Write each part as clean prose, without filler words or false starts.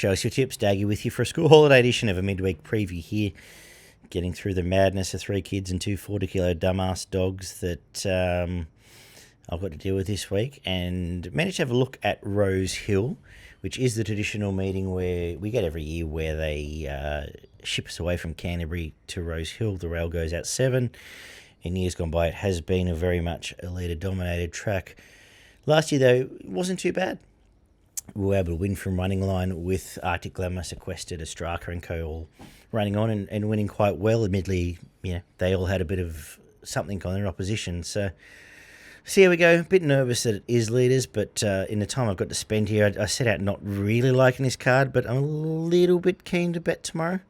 Show us your tips. Daggy with you for a school holiday edition of a midweek preview here. Getting through the madness of 3 kids and 2 40-kilo dumbass dogs that I've got to deal with this week. And managed to have a look at Rosehill, which is the traditional meeting where we get every year where they ship us away from Canterbury to Rosehill. The rail goes out 7. In years gone by, it has been a very much a leader-dominated track. Last year, though, it wasn't too bad. We were able to win from running line with Arctic Glamour, Sequestered, Astraka and co all running on and winning quite well. Admittedly, they all had a bit of something on their opposition. So here we go. A bit nervous that it is leaders, but in the time I've got to spend here, I set out not really liking this card, but I'm a little bit keen to bet tomorrow.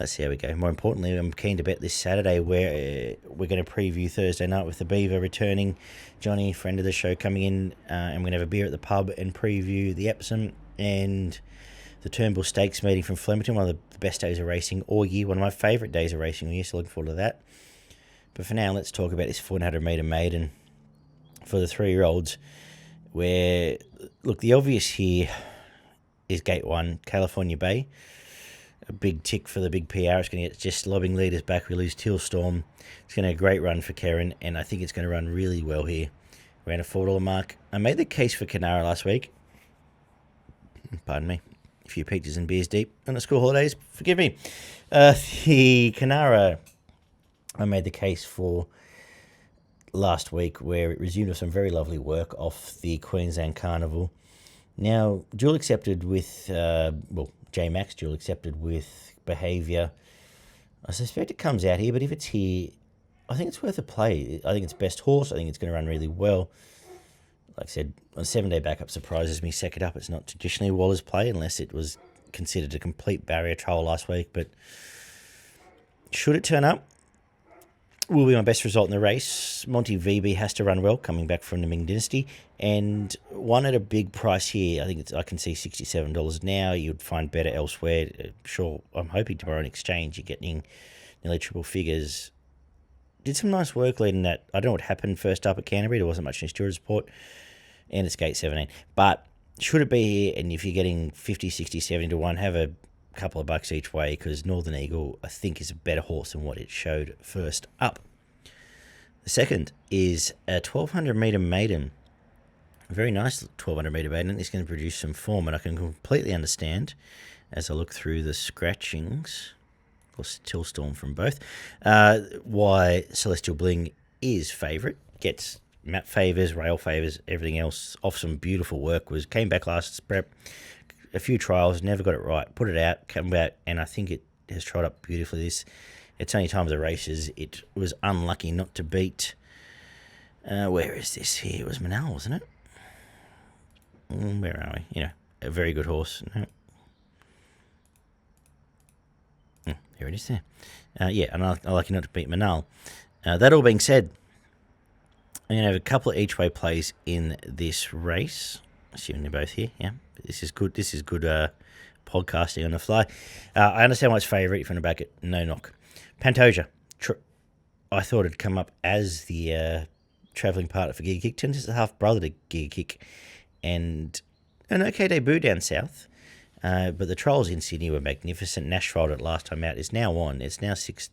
Let's see how we go. More importantly, I'm keen to bet this Saturday where we're going to preview Thursday night with the Beaver returning. Johnny, friend of the show, coming in, and we're going to have a beer at the pub and preview the Epsom and the Turnbull Stakes meeting from Flemington, one of the best days of racing all year, one of my favourite days of racing all year, so looking forward to that. But for now, let's talk about this 400-metre maiden for the 3-year-olds, where, look, the obvious here is Gate 1, California Bay. A big tick for the big PR. It's going to get just lobbing leaders back. We lose Teal Storm. It's going to be a great run for Karen, and I think it's going to run really well here. Around a $4 mark. I made the case for Canara last week. Pardon me. A few peaches and beers deep on the school holidays. Forgive me. The Canara, I made the case for last week where it resumed with some very lovely work off the Queensland Carnival. Now, dual accepted with, J-Max dual accepted with Behaviour. I suspect it comes out here, but if it's here, I think it's worth a play. I think it's best horse. I think it's going to run really well. Like I said, on 7-day backup surprises me. Second up, it's not traditionally Waller's play unless it was considered a complete barrier trial last week. But should it turn up, will be my best result in the race. Monty VB has to run well, coming back from the Ming Dynasty, and one at a big price here. I think I can see $67 now. You'd find better elsewhere. Sure, I'm hoping tomorrow in exchange you're getting nearly triple figures. Did some nice work leading that. I don't know what happened first up at Canterbury. There wasn't much in steward support, and it's gate 17. But should it be here, and if you're getting 50, 60, 70 to 1, have a couple of bucks each way, because Northern Eagle, I think, is a better horse than what it showed first up. The second is a 1,200-metre maiden. A very nice 1,200-metre maiden. It's going to produce some form, and I can completely understand, as I look through the scratchings, or Teal Storm from both, why Celestial Bling is favourite. Gets map favours, rail favours, everything else. Off some beautiful work. Came back last prep. A few trials, never got it right. Put it out, come back, and I think it has tried up beautifully. Its only times of races, it was unlucky not to beat. Where is this here? It was Manal, wasn't it? Where are we? A very good horse. No. Here it is there. And I lucky not to beat Manal. That all being said, I'm going to have a couple of each way plays in this race. Assuming they're both here, yeah. This is good. This is good podcasting on the fly. I understand why it's favourite if you want to back it. No knock. Pantoja. I thought it'd come up as the travelling partner for Giga Kick. Turns as a half brother to Giga Kick, and an okay debut down south. But the trials in Sydney were magnificent. Nash trialled it last time out. It's now on. It's now $6.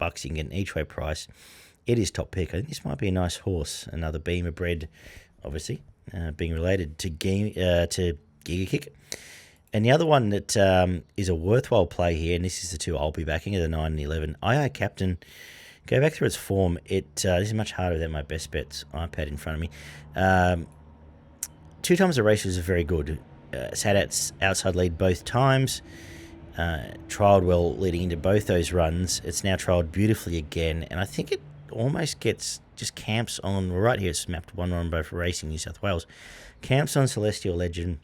You can get an each way price. It is top pick. I think this might be a nice horse. Another Beamer bred, obviously. Being related to Giga Kick. And the other one that is a worthwhile play here, and this is the two I'll be backing, are the 9 and 11. II Captain, go back through its form. This is much harder than my best bets iPad in front of me. 2 times the race was very good. It's had its outside lead both times. Trialled well leading into both those runs. It's now trialled beautifully again, and I think it almost gets just camps on, right here it's mapped 1 both for Racing New South Wales. Camps on Celestial Legend.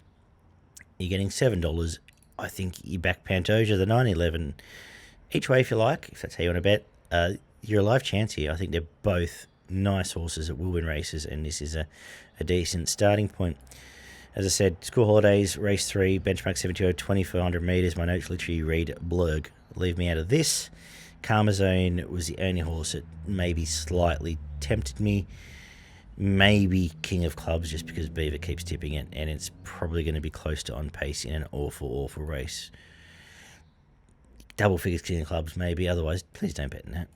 You're getting $7. I think you back Pantoja, the 9-11. Each way if you like, if that's how you want to bet. You're a live chance here. I think they're both nice horses that will win races, and this is a decent starting point. As I said, school holidays, race 3, benchmark 72, 2,400 metres. My notes literally read blurg. Leave me out of this. Karma Zone was the only horse that maybe slightly tempted me. Maybe King of Clubs, just because Beaver keeps tipping it, and it's probably going to be close to on pace in an awful race. Double figures King of Clubs, maybe. Otherwise, please don't bet on that.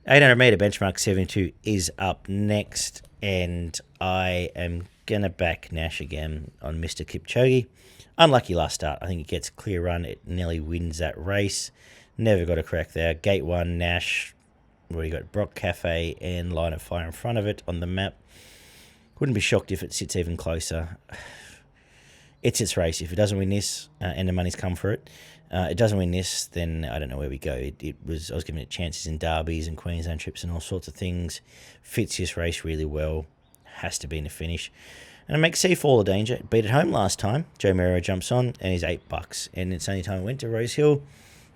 800 metre benchmark 72 is up next, and I am going to back Nash again on Mr. Kipchoge. Unlucky last start. I think it gets a clear run. It nearly wins that race. Never got a crack there. Gate 1, Nash. We got Brock Cafe and Line of Fire in front of it on the map. Wouldn't be shocked if it sits even closer. It's its race. If it doesn't win this, and the money's come for it, it doesn't win this, then I don't know where we go. I was giving it chances in derbies and Queensland trips and all sorts of things. Fits this race really well. Has to be in the finish. And it makes Seafall a danger. It beat at home last time. Joe Merrill jumps on and he's $8. And it's the only time it went to Rosehill.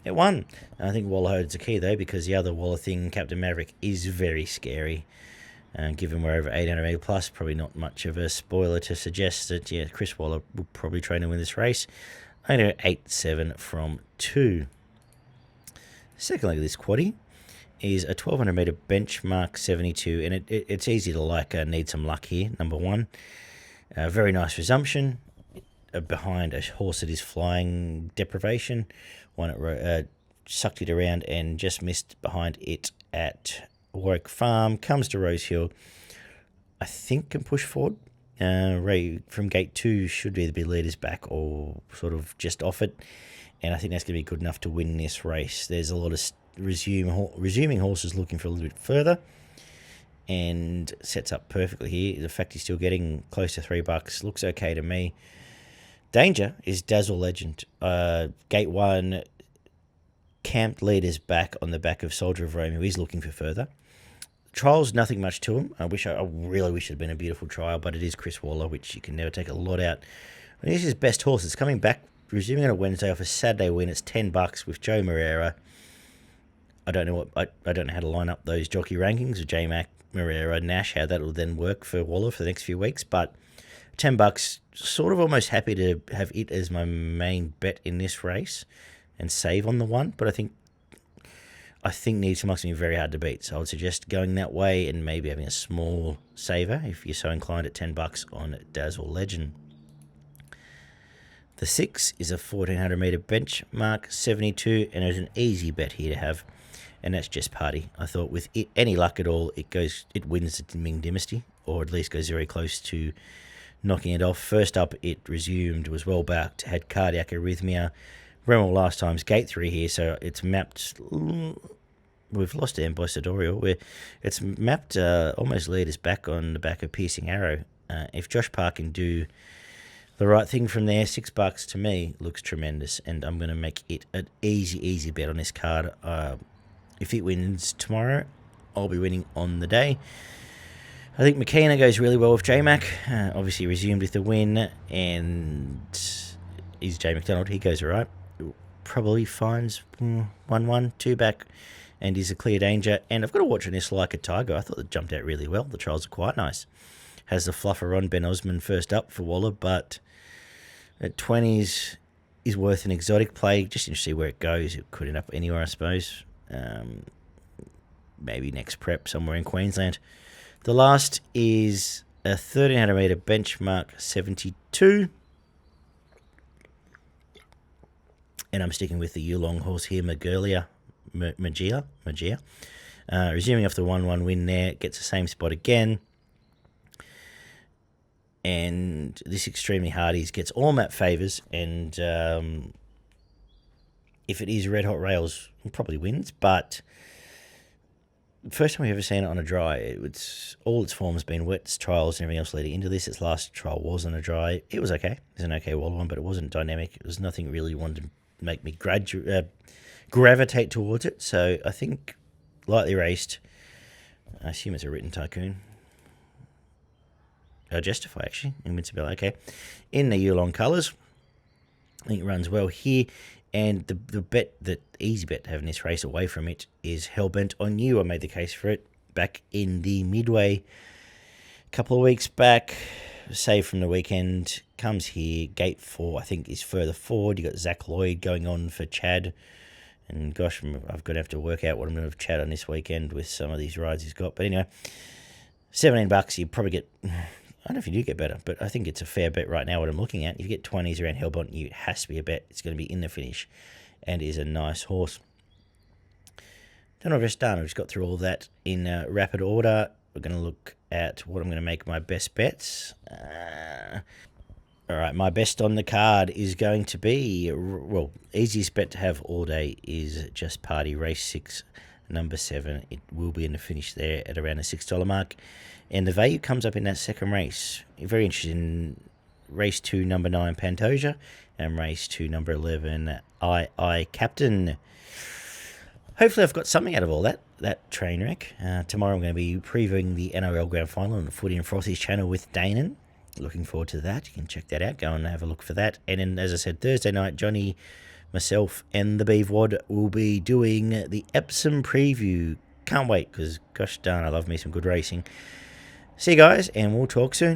It won. And I think Waller Hode's a key though, because the other Waller thing, Captain Maverick, is very scary. Given we're over 800 metre plus, probably not much of a spoiler to suggest that, Chris Waller will probably train to win this race. I know 8-7 from 2. Second leg of this quaddie is a 1200 metre benchmark 72, and it's easy to like. Need some luck here, number 1. Very nice resumption behind a horse that is flying deprivation. One at sucked it around and just missed behind it at Warwick Farm. Comes to Rosehill. I think can push forward. Ray from gate 2 should either be leaders back or sort of just off it, and I think that's going to be good enough to win this race. There's a lot of resuming horses looking for a little bit further, and sets up perfectly here. The fact he's still getting close to $3 looks okay to me. Danger is Dazzle Legend. Gate 1 camped leaders back on the back of Soldier of Rome, who is looking for further. Trial's nothing much to him. I really wish it had been a beautiful trial, but it is Chris Waller, which you can never take a lot out. And he's his best horse. It's coming back, resuming on a Wednesday off a Saturday win. It's $10 with Joe Moreira. I don't know how to line up those jockey rankings with J-Mac, Moreira, Nash, how that will then work for Waller for the next few weeks. But $10, sort of almost happy to have it as my main bet in this race and save on the one. But I think Need Some Luck's going to be very hard to beat. So I would suggest going that way and maybe having a small saver if you're so inclined at $10 on Dazzle Legend. The 6 is a 1400 metre benchmark 72, and there's an easy bet here to have, and that's Just Party. I thought with it, any luck at all, it wins the Ming Dynasty, or at least goes very close to knocking it off. First up, it resumed, was well backed, had cardiac arrhythmia. Remel last time's gate 3 here, so it's mapped. We've lost to Ambassadorial, where it's mapped almost leaders back on the back of Piercing Arrow. If Josh Park can do the right thing from there, $6 to me looks tremendous, and I'm going to make it an easy bet on this card. If it wins tomorrow, I'll be winning on the day. I think McKenna goes really well with J-Mac. Obviously resumed with the win, and is Jay McDonald. He goes all right. Probably finds 1-1, 2 back, and is a clear danger. And I've got to watch on this Like a Tiger. I thought it jumped out really well. The trials are quite nice. Has the fluffer on Ben Osmond first up for Waller, but at 20s is worth an exotic play. Just interested to see where it goes. It could end up anywhere, I suppose. Maybe next prep somewhere in Queensland. The last is a 1300 metre benchmark 72. And I'm sticking with the Yulong horse here, Magia. Resuming off the 1-1 win there, gets the same spot again. And this Extremely Hardies gets all map favours, and if it is Red Hot Rails, it probably wins. But first time we've ever seen it on a dry. All its form has been wets, trials, and everything else leading into this. Its last trial was on a dry. It was okay. It was an okay Waller one, but it wasn't dynamic. It was nothing really wanted to make me gravitate towards it. So I think lightly raced. I assume it's a written tycoon. Justify, actually. Invincible, okay. In the Yulong colours. I think it runs well here. And the easy bet to have in this race away from it is Hellbent on You. I made the case for it back in the Midway a couple of weeks back. Saved from the weekend. Comes here. Gate 4, I think, is further forward. You got Zach Lloyd going on for Chad. And gosh, I've got to have to work out what I'm going to have Chad on this weekend with some of these rides he's got. But anyway, $17, you probably get, I don't know if you do get better, but I think it's a fair bet right now what I'm looking at. If you get 20s around Hellbont, it has to be a bet. It's going to be in the finish and is a nice horse. Then I've just done. I've just got through all that in rapid order. We're going to look at what I'm going to make my best bets. All right, my best on the card is going to be, well, easiest bet to have all day is Just Party Race 6, number 7. It will be in the finish there at around the $6 mark. And the value comes up in that second race. Very interested in race 2, number 9, Pantoja, and race 2, number 11, I Captain. Hopefully I've got something out of all that train wreck. Tomorrow I'm going to be previewing the NRL Grand Final on the Footy and Frothies channel with Danon. Looking forward to that. You can check that out. Go and have a look for that. And then, as I said, Thursday night, Johnny, myself, and the Beevwad will be doing the Epsom preview. Can't wait, because gosh darn, I love me some good racing. See you guys, and we'll talk soon.